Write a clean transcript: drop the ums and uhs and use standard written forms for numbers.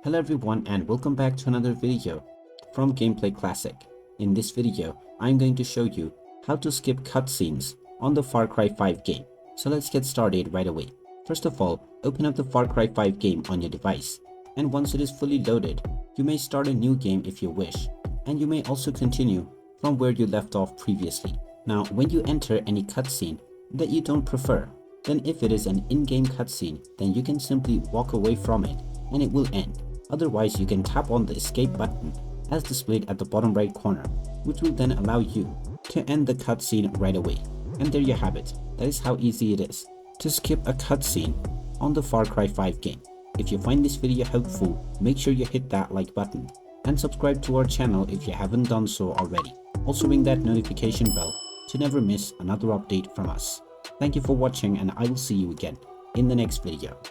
Hello everyone and welcome back to another video from Gameplay Classic. In this video, I'm going to show you how to skip cutscenes on the Far Cry 5 game. So let's get started right away. First of all, open up the Far Cry 5 game on your device, and once it is fully loaded, you may start a new game if you wish, and you may also continue from where you left off previously. Now, when you enter any cutscene that you don't prefer, then if it is an in-game cutscene, then you can simply walk away from it and it will end. Otherwise, you can tap on the escape button as displayed at the bottom right corner, which will then allow you to end the cutscene right away. And there you have it. That is how easy it is to skip a cutscene on the Far Cry 5 game. If you find this video helpful, make sure you hit that like button and subscribe to our channel if you haven't done so already. Also ring that notification bell to never miss another update from us. Thank you for watching, and I will see you again in the next video.